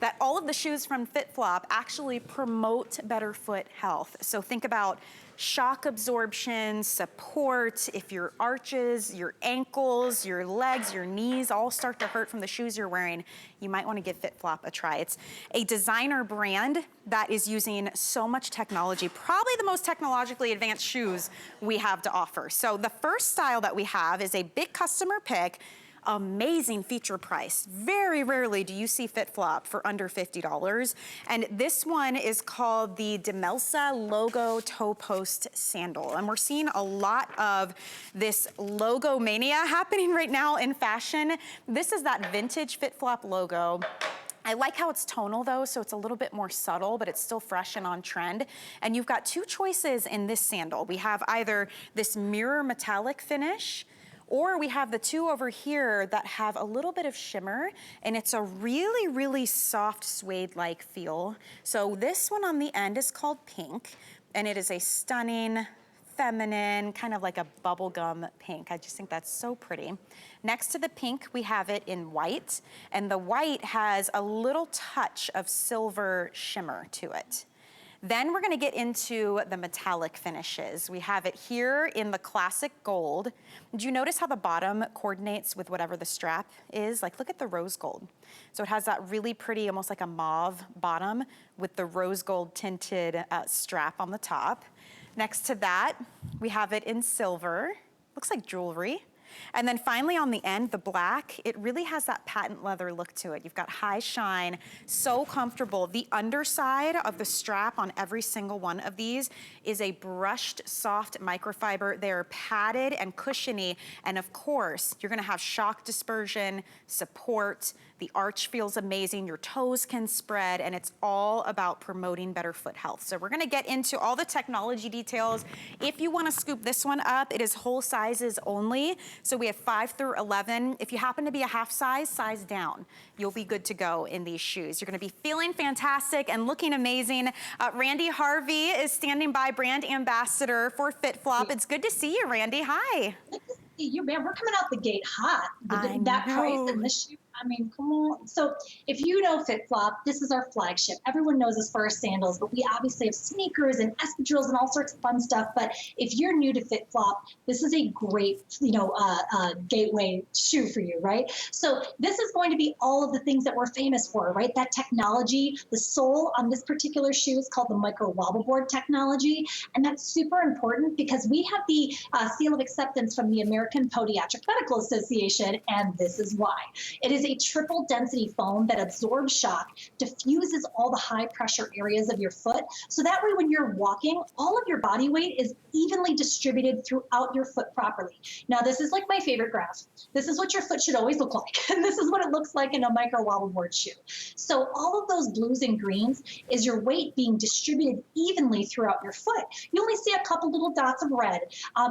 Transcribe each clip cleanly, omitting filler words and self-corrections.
that all of the shoes from FitFlop actually promote better foot health. So think about shock absorption, support, if your arches, your ankles, your legs, your knees all start to hurt from the shoes you're wearing, you might want to give FitFlop a try. It's a designer brand that is using so much technology, probably the most technologically advanced shoes we have to offer. So the first style that we have is a big customer pick, amazing feature price. Very rarely do you see FitFlop for under $50. And this one is called the Demelza Logo Toe Post Sandal. And we're seeing a lot of this logomania happening right now in fashion. This is that vintage FitFlop logo. I like how it's tonal though, so it's a little bit more subtle, but it's still fresh and on trend. And you've got two choices in this sandal. We have either this mirror metallic finish, or we have the two over here that have a little bit of shimmer, and it's a really, really soft suede-like feel. So this one on the end is called Pink, and it is a stunning, feminine, kind of like a bubblegum pink. I just think that's so pretty. Next to the pink, we have it in white, and the white has a little touch of silver shimmer to it. Then we're gonna get into the metallic finishes. We have it here in the classic gold. Did you notice how the bottom coordinates with whatever the strap is? Like, look at the rose gold. So it has that really pretty, almost like a mauve bottom with the rose gold tinted strap on the top. Next to that, we have it in silver. Looks like jewelry. And then finally on the end, the black, it really has that patent leather look to it. You've got high shine, so comfortable. The underside of the strap on every single one of these is a brushed soft microfiber. They're padded and cushiony. And of course, you're gonna have shock dispersion, support, the arch feels amazing, your toes can spread, and it's all about promoting better foot health. So we're gonna get into all the technology details. If you wanna scoop this one up, it is whole sizes only. So we have 5 through 11. If you happen to be a half size, size down. You'll be good to go in these shoes. You're gonna be feeling fantastic and looking amazing. Randy Harvey is standing by, brand ambassador for FitFlop. It's good to see you, Randy. Hi. Good to see you, man. We're coming out the gate hot. That price and this shoe, I mean, come on. So if you know FitFlop, this is our flagship. Everyone knows us for our sandals, but we obviously have sneakers and espadrilles and all sorts of fun stuff. But if you're new to FitFlop, this is a great, gateway shoe for you, right? So this is going to be all of the things that we're famous for, right? That technology, the sole on this particular shoe is called the micro wobble board technology. And that's super important because we have the seal of acceptance from the American Podiatric Medical Association, and this is why. It is a triple density foam that absorbs shock, diffuses all the high pressure areas of your foot, so that way when you're walking, all of your body weight is evenly distributed throughout your foot properly. Now this is like my favorite graph. This is what your foot should always look like, and this is what it looks like in a micro wobble board shoe. So all of those blues and greens is your weight being distributed evenly throughout your foot. You only see a couple little dots of red.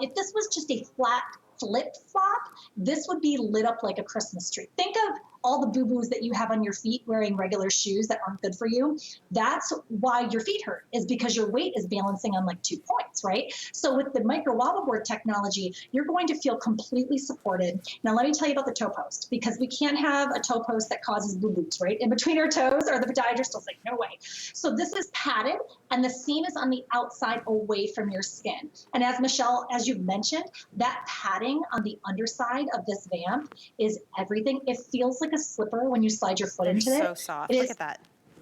If this was just a flat flip-flop, this would be lit up like a Christmas tree. Think of all the boo-boos that you have on your feet wearing regular shoes that aren't good for you. That's why your feet hurt, is because your weight is balancing on like 2 points, right? So with the micro wobble board technology, you're going to feel completely supported. Now let me tell you about the toe post, because we can't have a toe post that causes boo-boos, right? In between our toes, or the podiatrist will say, no way. So this is padded, and the seam is on the outside away from your skin. And as Michelle, as you've mentioned, that padding on the underside of this vamp is everything. It feels like a slipper when you slide your foot into it. They're so soft. Look at that.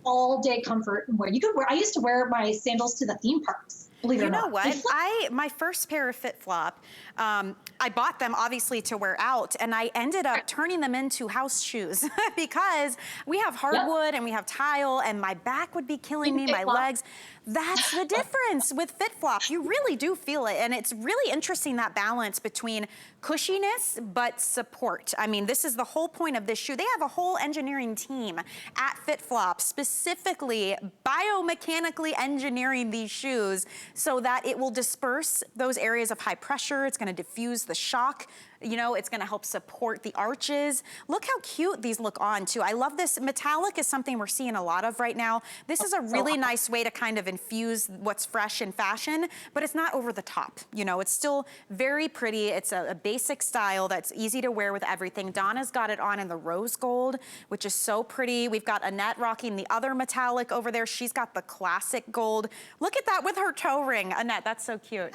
All day comfort and wear. You could wear. I used to wear my sandals to the theme parks. Believe it or not. You know what? My first pair of FitFlop, I bought them obviously to wear out, and I ended up turning them into house shoes because we have hardwood and we have tile, and my back would be killing me, my legs. That's the difference with FitFlop. You really do feel it, and it's really interesting, that balance between cushiness but support. I mean, this is the whole point of this shoe. They have a whole engineering team at FitFlop specifically biomechanically engineering these shoes so that it will disperse those areas of high pressure. It's gonna diffuse the shock You know, it's gonna help support the arches. Look how cute these look on too. I love this. Metallic is something we're seeing a lot of right now. This is a really nice way to kind of infuse what's fresh in fashion, but it's not over the top. You know, it's still very pretty. It's a basic style that's easy to wear with everything. Donna's got it on in the rose gold, which is so pretty. We've got Annette rocking the other metallic over there. She's got the classic gold. Look at that with her toe ring. Annette, that's so cute.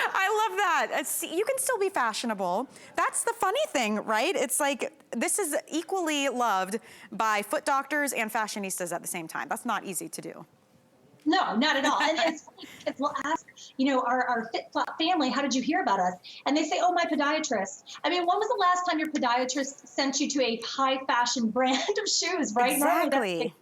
I love that. You can still be fashionable. That's the funny thing, right? It's like, this is equally loved by foot doctors and fashionistas at the same time. That's not easy to do. No, not at all. And it's funny because we'll ask, you know, our FitFlop family, how did you hear about us? And they say, oh, my podiatrist. I mean, when was the last time your podiatrist sent you to a high fashion brand of shoes, right? Exactly.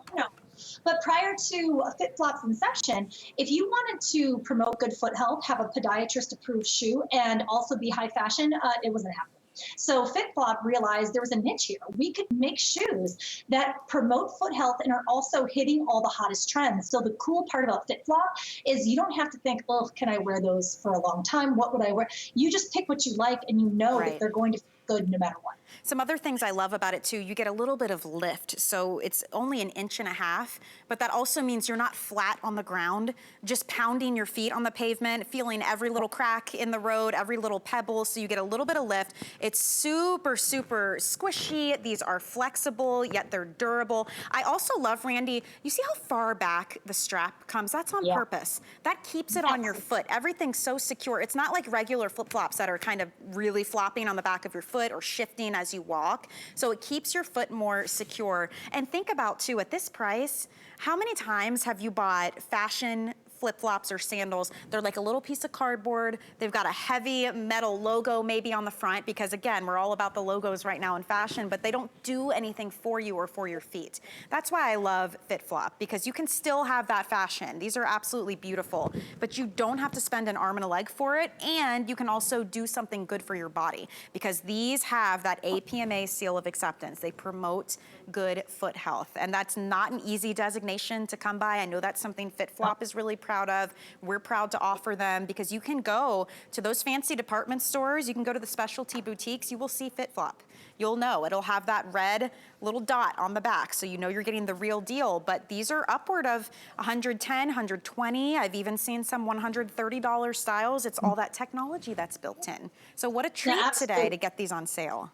But prior to FitFlop's inception, if you wanted to promote good foot health, have a podiatrist approved shoe, and also be high fashion, it wasn't happening. So FitFlop realized there was a niche here. We could make shoes that promote foot health and are also hitting all the hottest trends. So the cool part about FitFlop is you don't have to think, oh, can I wear those for a long time? What would I wear? You just pick what you like, and you know that they're going to feel good no matter what. Some other things I love about it too, you get a little bit of lift. So it's only 1.5 inches, but that also means you're not flat on the ground, just pounding your feet on the pavement, feeling every little crack in the road, every little pebble. So you get a little bit of lift. It's super, super squishy. These are flexible, yet they're durable. I also love, Randy, you see how far back the strap comes? That's on purpose. That keeps it on your foot. Everything's so secure. It's not like regular flip-flops that are kind of really flopping on the back of your foot or shifting as you walk. So it keeps your foot more secure. And think about too, at this price, how many times have you bought fashion flip-flops or sandals? They're like a little piece of cardboard. They've got a heavy metal logo maybe on the front, because again, we're all about the logos right now in fashion, but they don't do anything for you or for your feet. That's why I love FitFlop, because you can still have that fashion. These are absolutely beautiful, but you don't have to spend an arm and a leg for it, and you can also do something good for your body, because these have that APMA seal of acceptance. They promote good foot health, and that's not an easy designation to come by. I know that's something FitFlop is really proud of. We're proud to offer them, because you can go to those fancy department stores, you can go to the specialty boutiques, you will see FitFlop. You'll know, it'll have that red little dot on the back, so you know you're getting the real deal. But these are upward of $110, $120. I've even seen some $130 styles. It's all that technology that's built in. So what a treat today to get these on sale.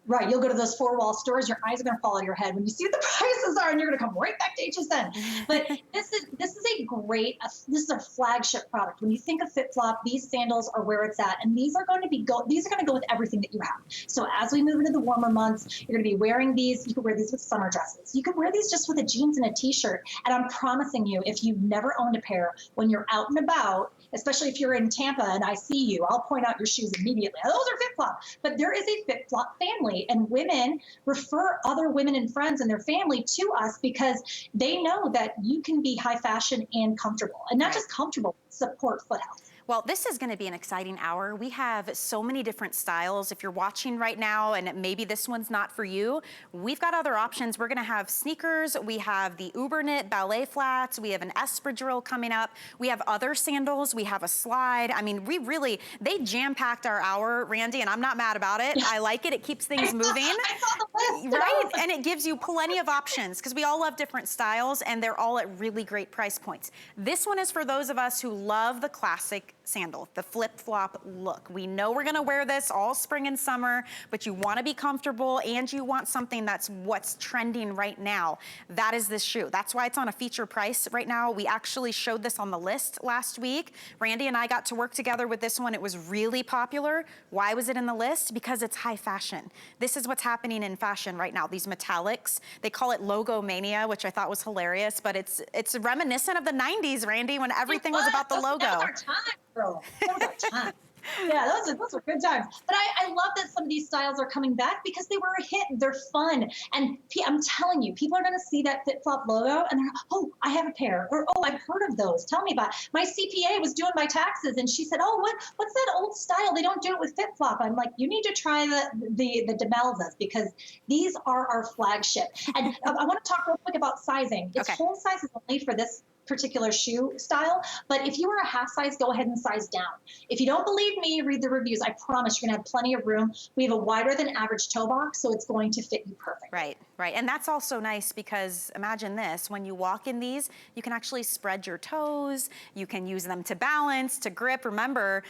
Right, you'll go to those four-wall stores, your eyes are gonna fall out of your head when you see what the prices are, and you're gonna come right back to HSN. But this is a great, this is a flagship product. When you think of FitFlop, these sandals are where it's at, and these are going to go with everything that you have. So as we move into the warmer months, you're gonna be wearing these. You can wear these with summer dresses. You can wear these just with a jeans and a t-shirt. And I'm promising you, if you've never owned a pair, when you're out and about, especially if you're in Tampa and I see you, I'll point out your shoes immediately. Those are FitFlop. But there is a FitFlop family, and women refer other women and friends and their family to us because they know that you can be high fashion and comfortable, and not just comfortable, support foot health. Well, this is going to be an exciting hour. We have so many different styles. If you're watching right now and maybe this one's not for you, we've got other options. We're going to have sneakers. We have the Uber Knit ballet flats. We have an espadrille coming up. We have other sandals. We have a slide. I mean, they jam-packed our hour, Randy, and I'm not mad about it. I like it. It keeps things moving. I saw the list. Right? And it gives you plenty of options, because we all love different styles, and they're all at really great price points. This one is for those of us who love the classic sandal, the flip-flop look. We know we're gonna wear this all spring and summer, but you wanna be comfortable and you want something that's what's trending right now. That is this shoe. That's why it's on a feature price right now. We actually showed this on the list last week. Randy and I got to work together with this one. It was really popular. Why was it in the list? Because it's high fashion. This is what's happening in fashion right now. These metallics, they call it logomania, which I thought was hilarious, but it's reminiscent of the 90s, Randy, when everything was about the logo. That was our time, girl. That was our time. Yeah, those were good times. But I love that some of these styles are coming back because they were a hit. They're fun. And I'm telling you, people are going to see that FitFlop logo and they're like, oh, I have a pair. Or, oh, I've heard of those. Tell me about it. My CPA was doing my taxes and she said, oh, what's that old style? They don't do it with FitFlop. I'm like, you need to try the Demelzas, because these are our flagship. And I want to talk real quick about sizing. It's whole sizes only for this particular shoe style. But if you are a half size, go ahead and size down. If you don't believe me, read the reviews. I promise you're gonna have plenty of room. We have a wider than average toe box, so it's going to fit you perfect. Right, right. And that's also nice because imagine this, when you walk in these, you can actually spread your toes, you can use them to balance, to grip. Remember,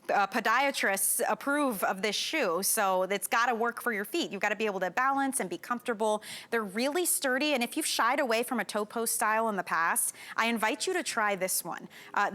podiatrists approve of this shoe, so it's gotta work for your feet. You've gotta be able to balance and be comfortable. They're really sturdy, and if you've shied away from a toe post style in the past, I invite you to try this one.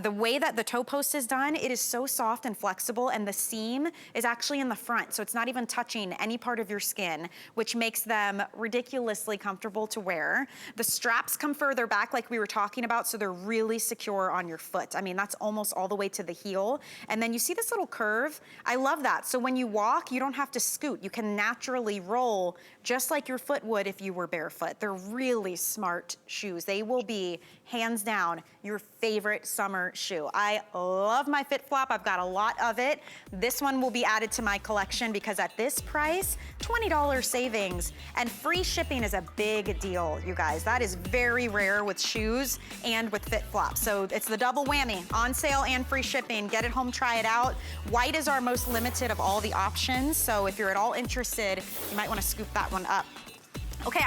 The way that the toe post is done, it is so soft and flexible, and the seam is actually in the front, so it's not even touching any part of your skin, which makes them ridiculously comfortable to wear. The straps come further back like we were talking about, so they're really secure on your foot. I mean, that's almost all the way to the heel. And then you see this little curve? I love that. So when you walk, you don't have to scoot. You can naturally roll just like your foot would if you were barefoot. They're really smart shoes. They will be, hands down, your favorite summer shoe. I love my FitFlop. I've got a lot of it. This one will be added to my collection because at this price, $20 savings, and free shipping is a big deal, you guys. That is very rare with shoes and with FitFlop. So it's the double whammy, on sale and free shipping. Get it home, try it out. White is our most limited of all the options. So if you're at all interested, you might want to scoop that one up. Okay,